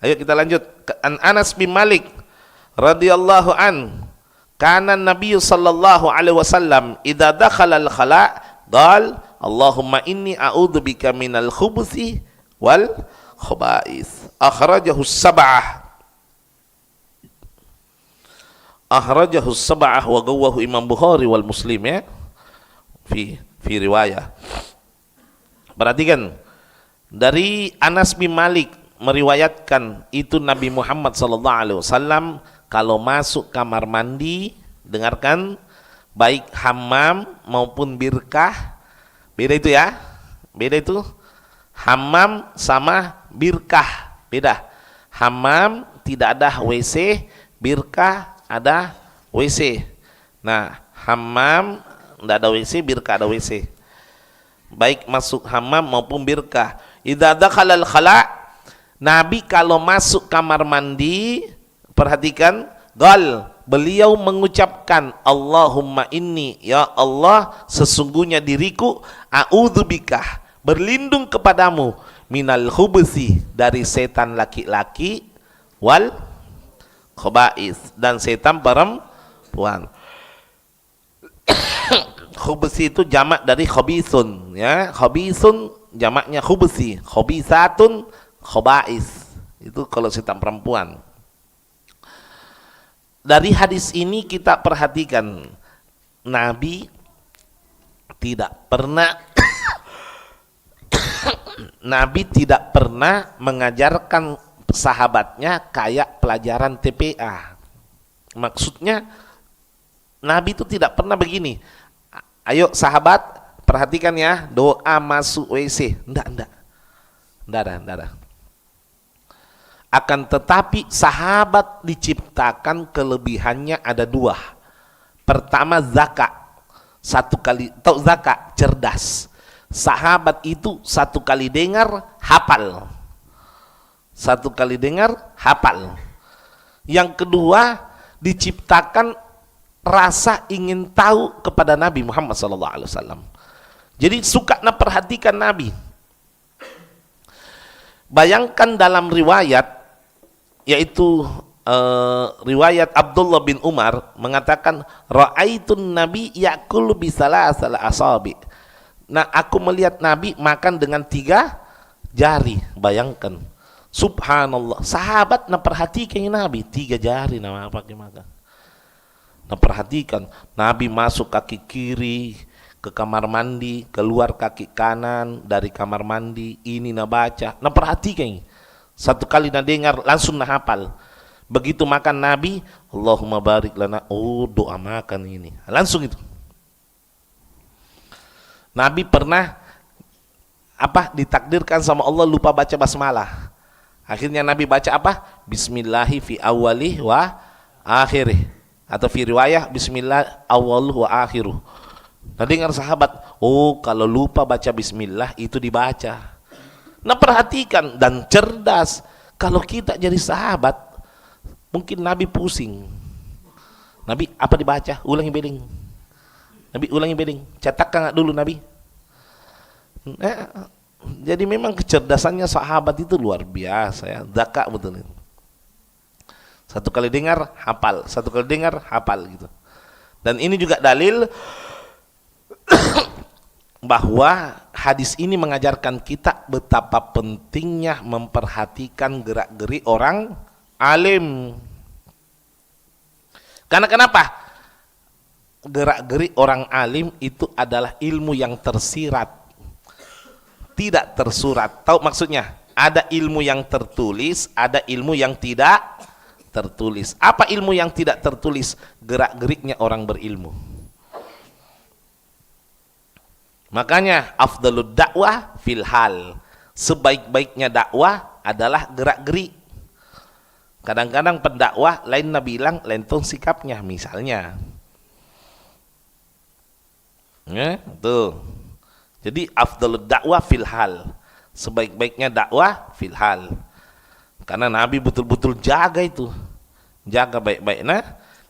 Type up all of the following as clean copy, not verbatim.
Ayo kita lanjut. An Anas bin Malik radhiyallahu an, kana Nabi sallallahu alaihi wasallam idza dakhala al-khala qala Allahumma inni a'udzubika minal khubuthi wal khaba'is. Akhrajahu sab'ah wa gawahu Imam Bukhari wal Muslim, ya, fi riwayah. Perhatikan, dari Anas bin Malik meriwayatkan itu Nabi Muhammad sallallahu alaihi wasallam kalau masuk kamar mandi, dengarkan, baik hammam maupun birkah, beda itu ya, beda itu. Hammam sama birkah beda. Hammam tidak ada WC, birkah ada WC. Nah, hammam tidak ada WC, birkah ada WC. Baik masuk hammam maupun birkah. Idza dakhalal khala, Nabi kalau masuk kamar mandi, perhatikan, beliau mengucapkan Allahumma inni, ya Allah, sesungguhnya diriku, a'udzubika, berlindung kepadamu, minal khubuthi, dari setan laki-laki, wal khaba'is, dan setan perempuan. Khubuthi itu jamak dari khabithun, ya. Khabithun jamaknya khubuthi, khabithatun khaba'is. Itu kalau setan perempuan. Dari hadis ini kita perhatikan, Nabi tidak pernah Nabi tidak pernah mengajarkan sahabatnya kayak pelajaran TPA. Maksudnya Nabi itu tidak pernah begini, ayo sahabat perhatikan ya, doa masuk WC. Enggak ada. Akan tetapi sahabat diciptakan kelebihannya ada dua. Pertama, zakat. Satu kali tahu zakat, cerdas. Sahabat itu satu kali dengar hafal. Satu kali dengar hafal. Yang kedua, diciptakan rasa ingin tahu kepada Nabi Muhammad SAW. Jadi suka perhatikan Nabi. Bayangkan dalam riwayat, yaitu riwayat Abdullah bin Umar mengatakan, ra'aitun Nabi ya'kulu bisalasal asabi. Nah, aku melihat Nabi makan dengan 3 jari. Bayangkan, subhanallah, sahabat perhatikan Nabi 3 jari nama pakai makan. Perhatikan, Nabi masuk kaki kiri ke kamar mandi, keluar kaki kanan dari kamar mandi, ini baca. Perhatikan, satu kali dengar langsung hafal. Begitu makan Nabi, Allahumma barik lana, oh doa makan ini, langsung itu. Nabi pernah ditakdirkan sama Allah lupa baca basmalah. Akhirnya Nabi baca Bismillahi fi awalih wa akhirih, atau fi riwayah Bismillah awaluh wa akhiruh. Nah, dengar sahabat, oh kalau lupa baca Bismillah itu dibaca. Perhatikan, dan cerdas. Kalau kita jadi sahabat, mungkin Nabi pusing. Nabi dibaca? Ulangi beling. Nabi ulangi beling. Catatkan dulu Nabi. Jadi memang kecerdasannya sahabat itu luar biasa, ya. Zakat betul. Satu kali dengar hafal, satu kali dengar hafal gitu. Dan ini juga dalil bahwa hadis ini mengajarkan kita betapa pentingnya memperhatikan gerak-gerik orang alim. Karena kenapa? Gerak-gerik orang alim itu adalah ilmu yang tersirat, tidak tersurat. Tahu maksudnya? Ada ilmu yang tertulis, ada ilmu yang tidak tertulis. Apa ilmu yang tidak tertulis? Gerak-geriknya orang berilmu. Makanya afdalud dakwah fil hal. Sebaik-baiknya dakwah adalah gerak-gerik. Kadang-kadang pendakwah lain bilang lentong sikapnya, misalnya. Tuh. Jadi afdalud dakwah fil hal. Sebaik-baiknya dakwah fil hal. Karena Nabi betul-betul jaga itu. Jaga baik-baik.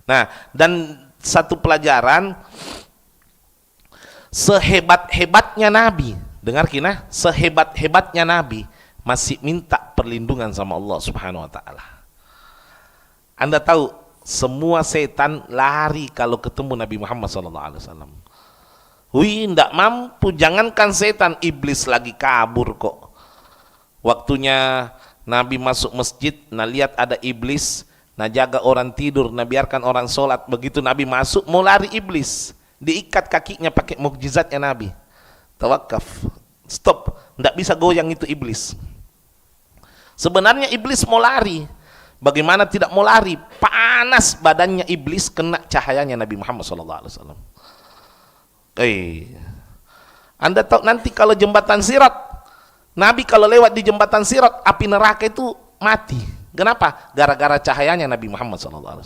Nah, dan satu pelajaran, sehebat-hebatnya Nabi, dengar kina, sehebat-hebatnya Nabi masih minta perlindungan sama Allah Subhanahu wa taala. Anda tahu semua setan lari kalau ketemu Nabi Muhammad sallallahu alaihi wasallam. Wih, tidak mampu, jangankan setan, iblis lagi kabur kok. Waktunya Nabi masuk masjid, nah lihat ada iblis, nah jaga orang tidur, nah biarkan orang sholat. Begitu Nabi masuk, mau lari iblis, diikat kakinya pakai mukjizatnya Nabi. Tawakaf, stop, tidak bisa goyang itu iblis. Sebenarnya iblis mau lari, bagaimana tidak mau lari? Panas badannya iblis, kena cahayanya Nabi Muhammad SAW. Anda tahu nanti kalau jembatan Sirat, Nabi kalau lewat di jembatan Sirat, api neraka itu mati. Kenapa? Gara-gara cahayanya Nabi Muhammad SAW.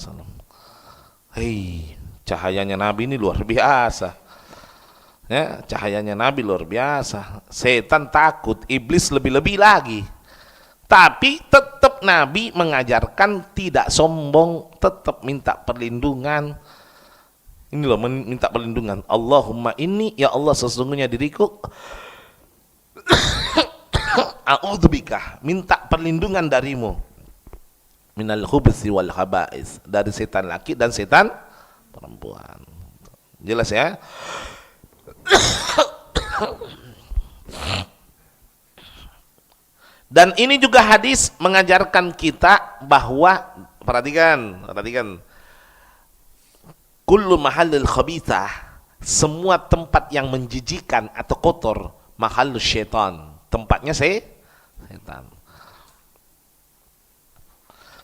Cahayanya Nabi ini luar biasa. Ya, cahayanya Nabi luar biasa. Setan takut, iblis lebih-lebih lagi. Tapi tetap Nabi mengajarkan tidak sombong, tetap minta perlindungan. Ini loh, minta perlindungan. Allahumma inni, ya Allah sesungguhnya diriku a'udzubika, minta perlindungan darimu minal khubuthi wal khaba'is, dari setan laki dan setan perempuan. Jelas ya? Dan ini juga hadis mengajarkan kita bahwa perhatikan kullu mahallil khabithah, semua tempat yang menjijikan atau kotor, mahallus syaitan, tempatnya setan.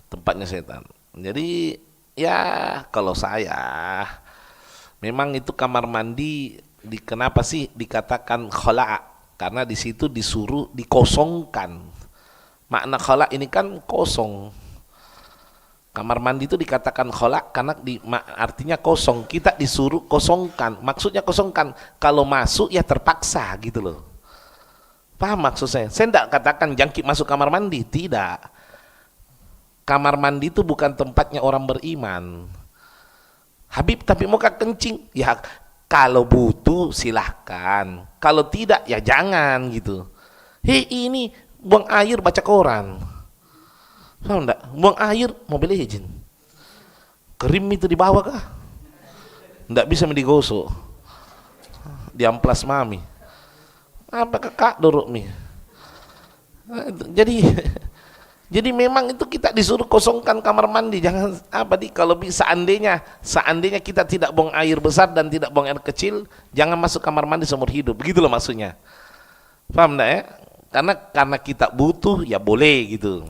Tempatnya setan. Jadi ya kalau saya memang itu kamar mandi kenapa sih dikatakan khala? Karena di situ disuruh dikosongkan. Makna khala ini kan kosong. Kamar mandi itu dikatakan khala karena artinya kosong. Kita disuruh kosongkan. Maksudnya kosongkan. Kalau masuk ya terpaksa gitu loh. Paham maksud saya? Saya tidak katakan jangkit masuk kamar mandi. Tidak. Kamar mandi itu bukan tempatnya orang beriman. Habib tapi mau kencing. Ya kalau butuh silahkan. Kalau tidak ya jangan gitu. Ini buang air baca koran. Paham enggak? Buang air Mobile Legends. Krim itu di bawah kah? Enggak bisa digosok. Diamplas mami. Apa kakak dorok nih? Jadi memang itu kita disuruh kosongkan kamar mandi. Jangan kalau seandainya kita tidak buang air besar dan tidak buang air kecil, jangan masuk kamar mandi seumur hidup. Begitu loh maksudnya. Paham enggak ya? Karena kita butuh ya boleh gitu.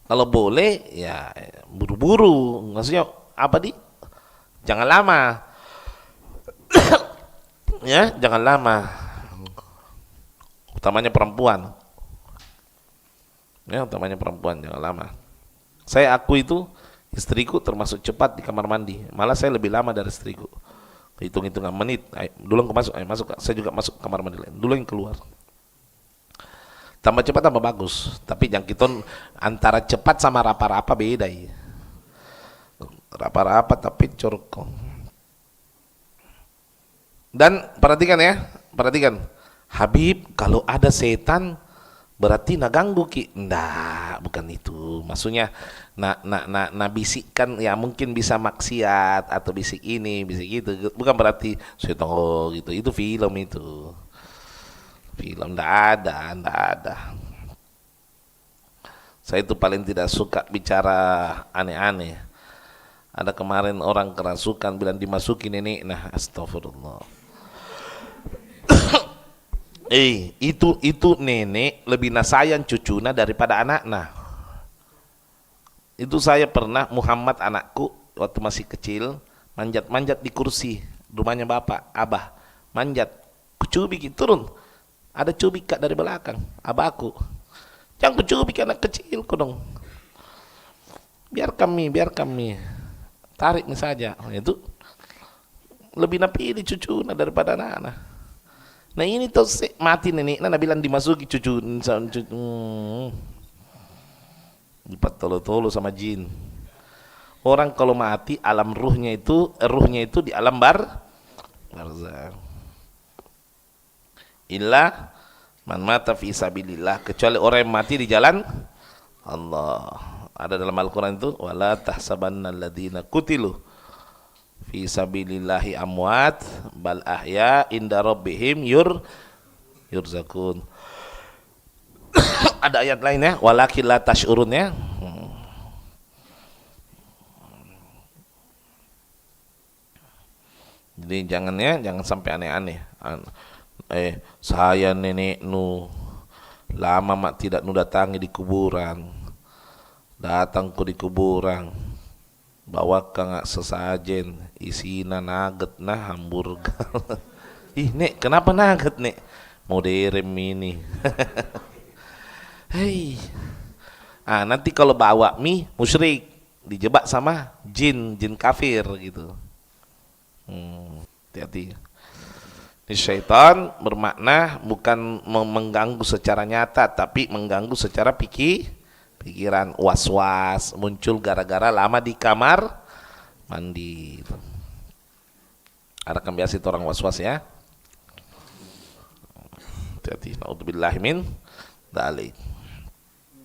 Kalau boleh ya buru-buru, maksudnya jangan lama. Ya, jangan lama. Utamanya perempuan. Ya, utamanya perempuan jangan lama. Saya itu istriku termasuk cepat di kamar mandi. Malah saya lebih lama dari istriku. Hitung-hitungan menit. Dulu masuk, saya juga masuk kamar mandi lain. Dulu yang keluar. Tambah cepat tambah bagus, tapi jangkiton antara cepat sama rapa-rapa beda ya. Rapa-rapa tapi corko. Dan perhatikan, Habib, kalau ada setan berarti nak ganggu ki. Nggak, bukan itu. Maksudnya nak bisikkan ya mungkin bisa maksiat atau bisik ini, bisik itu. Bukan berarti setan gitu. Itu film itu. Film ndak ada. Saya itu paling tidak suka bicara aneh-aneh. Ada kemarin orang kerasukan bilang dimasukin ini, nah astagfirullah. Itu nenek lebih sayang cucunya daripada anaknya. Itu saya pernah Muhammad anakku waktu masih kecil manjat-manjat di kursi rumahnya bapak, abah manjat, kucubik turun. Ada cubik dari belakang, abahku. Jangan kucubik anak kecil dong. Biar kami. Tarik saja. Itu lebih napili cucu daripada anak-anak. Nah ini tuh mati nenek. Nah bilang dimasuki cucu. Dipatolo-tolo sama jin. Orang kalau mati alam ruhnya itu di alam barzakh. Illa Man mata fi sabilillah, kecuali orang yang mati di jalan Allah. Ada dalam Al-Quran itu, wala tahsabanna alladziina qutilu fi sabilillahi amwat bal ahya inda rabbihim yurzakun. Ada ayat lainnya, walakin la tash'urun ya. Jadi jangan sampai aneh-aneh. Saya nenek nu lama mak tidak nu datangi di kuburan. Datang ku di kuburan. Bawa kang sesajen isina nugget nah hamburger. Ih, Nek, kenapa nugget, Nek? Mau direm ini. Hei. Nanti kalau bawa mie musyrik, dijebak sama jin kafir gitu. Hati-hati. Ini syaitan bermakna bukan mengganggu secara nyata, tapi mengganggu secara pikiran, was-was, muncul gara-gara lama di kamar mandi. Ada kan biasa itu orang was-was ya. Hati-hati. Naudzubillahi min dzalik.